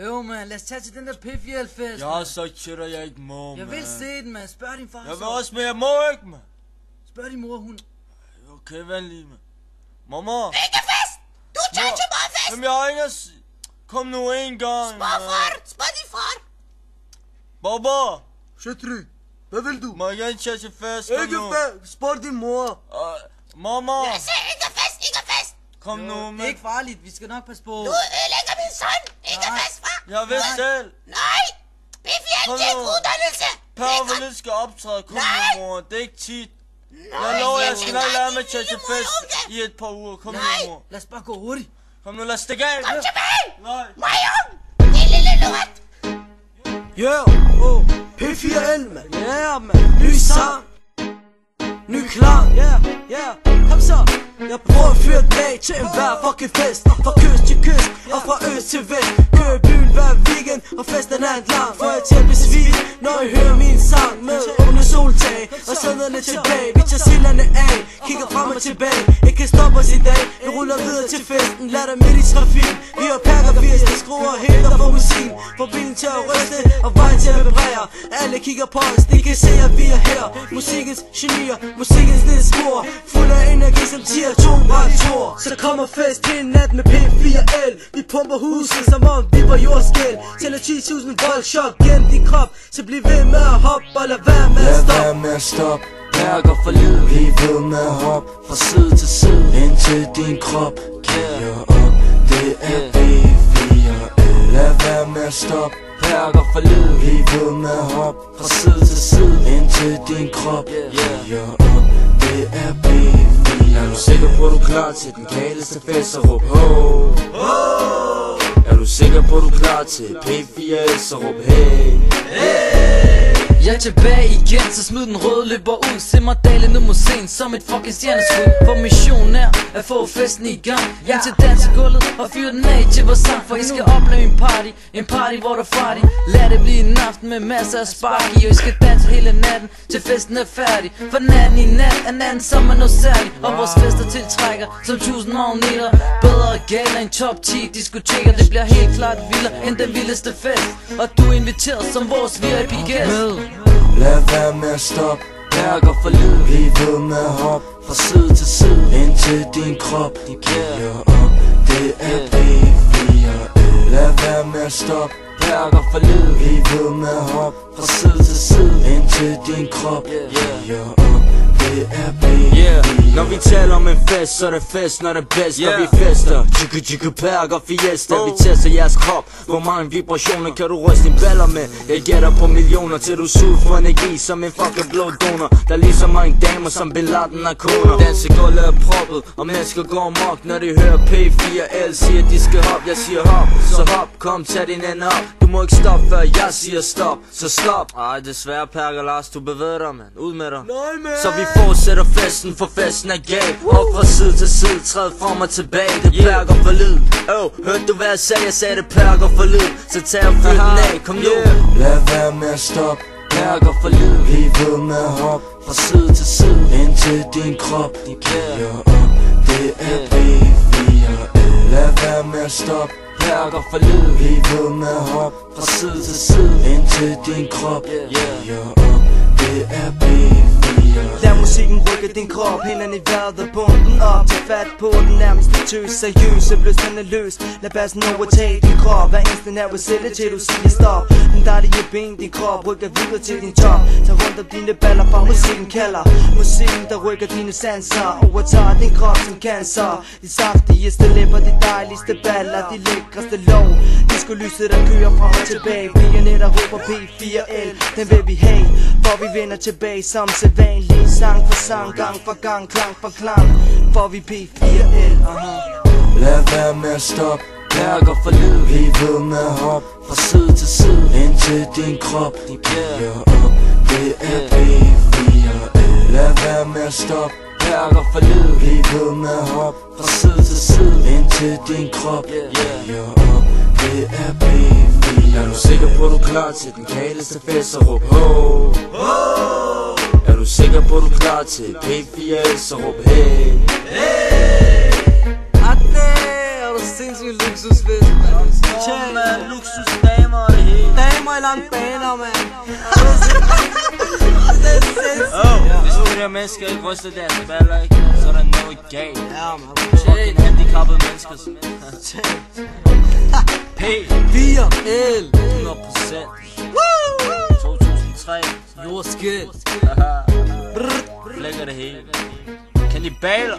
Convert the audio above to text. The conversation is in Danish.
Jo, man, lad os tage til den der P4-fest. Jeg har sagt til dig, jeg ikke må, Jeg vil se den, man. Spørg din far. Jeg vil også, men jeg må ikke, man. Spørg din mor, hun... Okay, venlig, man. Mamma. Ikke fest! Du tager ikke meget fest! Jamen, jeg har ikke at sige. Kom nu en gang. Spørg din far! Baba. Chatri, hvad vil du? Må jeg gerne tage til fest? Kom Ikke nu. fest! Spørg din mor! Mamma. Jeg siger ikke fest! Kom nu, Det er man. ikke farligt, vi skal nok passe på. Du ødelægger min søn! Ikke fest, far! Jeg ved selv. Nej! P4 Kom det er nu. ikke uddannelse! Parvolet skal optræde. Kom nu, mor. Det er ikke tit. Jeg lover, jeg skal nok lade mig tage til fest i et par uger. Kom nu, mor. Lad os bare gå hurtigt. Kom nu, lad os stikke af. Kom tilbage! Nej. Majung! Din lille lort! Yeah, P4L, man. Yeah, man. Ny sang. Ny klang. Yeah. Kom så. Jeg prøver at føre dag til en hver fucking fest. Fra kyst til kyst og fra øst til vest. Kører i byen hver weekend og festen er en lang. Får jeg til at besvige, når I hører min sang. Med åbne soltag og sæderne tilbage. Vi tager sillerne af, kigger frem og tilbage. Ikke kan stoppe os i dag, vi ruller videre til festen. Lad dig midt i trafik. Vi har pakker 80, der skruer helt op for musikken. Får bilen til at ryste og vejen til at vibrere. Alle kigger på os, de kan se at vi er her. Musikkens genier, musikkens lille spor. Fuld af energi som tiger. Så kommer fest hele nat med P4L. Vi pumper huset som om vi var jordskæl. Tæller 10.000 volt chok gennem din krop. Så bliv ved med at hoppe og lad være med at stoppe. Lad være med at stoppe. Mærker for livet. Bliv ved med at hoppe fra side til side, indtil din krop giver op. Det er P4L. Lad være med at stoppe. Mærker for livet. Bliv ved med at hoppe fra side til side, indtil din krop giver op. Det er P4L. Er du sikker på, at du er klar til den galeste fest, så råb ho. Er du sikker på, at du er klar til P4L, så råb hey. Jeg er tilbage igen, så smid den røde løber ud. Se mig dale ned mod scenen som et fucking stjerneskud. For missionen er at få festen i gang. Hjem til dansegulvet og fyr den af til vores sang. For I skal opleve en party hvor der farty. Lad det blive en aften med masser af spark i. Og I skal danse hele natten til festen er færdig. For natten i nat er natten som er noget særligt. Og vores fester tiltrækker som 1000 magneter. Bedre gala end top 10 diskoteker. Det bliver helt klart vildere end den vildeste fest. Og du er inviteret som vores VIP-gæst. Lad være med at stoppe. Mærker for livet. Bliv ved med at hoppe fra side til side, indtil din krop giver op. Det er P4L. Lad være med at stoppe. Mærker for livet. Bliv ved med at hoppe fra side til side, indtil din krop giver op. Det er P4L. Når vi taler om en fest, så er det fest, når det er bedst. Når vi fester, tjekke perker fiesta. Vi tester jeres krop. Hvor mange vibrationer kan du ryste dine baller med? Jeg gætter på millioner, til du suger for energi som en fucking blå donor. Der er lige så mange damer som Bin Laden er koner. Dansegulvet er proppet, og mennesker går amok. Når de hører P4L, siger de skal hop. Jeg siger hop, så hop, kom tag din ende op. Du må ikke stoppe, før jeg siger stop. Så stop. Ej, desværre perker Lars, du bevæger dig, man. Ud med dig. Så vi fortsætter festen, for festen er gal. Hop fra side til side, træd frem og tilbage. Det perker for lyd. Hørte du hvad jeg sagde? Jeg sagde det perker for lyd. Så tag og fyr den af, kom nu. Lad være med at stoppe. Perker for lyd. Bliv ved med at hoppe fra side til side, indtil din krop giver op. Det er P4L. Lad være med at stoppe. Perker for lyd. Bliv ved med at hoppe fra side til side, indtil din krop giver op. Det er P4L. Lad musikken rykke din krop, hænderne i vejret og bunden op. Tag fat på den nærmeste tøs, seriøs og bløsende løs. Lad bassen overtage din krop, hver eneste nervecelle til du siger stop. Den dejlige ben, din krop rykker videre til din top. Tag rundt om dine baller, for musikken kalder. Musikken der rykker dine sanser, overtager din krop som cancer. De saftigste læber, de dejligste baller, de lækreste lov. Disco-lyset der kører frem og tilbage. Pigerne der råber P4L, den vil vi have. For vi vender tilbage som sædvanlig. Sang for sang, gang for gang, klang for klang. For vi P4L, Lad være med at stoppe. Perker for livet. Bliv ved med at hoppe fra side til side, indtil din krop giver op. Det er P4L. Lad være med at stoppe. Perker for livet. Bliv ved med at hoppe fra side til side, indtil din krop giver op. Det er P4L. Er du sikker på, at du er klar til den galeste fest, så råb ho. Er du sikker på, at du er klar til P4L, så råb hey. Er du sindssygt luksusfest, mand. Man, luksusdamer og det hele. Damer i lange baner, mand. Hvis du der mennesker ikke ryster deres baller, ikke, så er der noget galt. Ja, man. Fucking handicappede mennesker. P 4L 100%. 2003. Jordskæld. Flækker det hele. Kannibaler.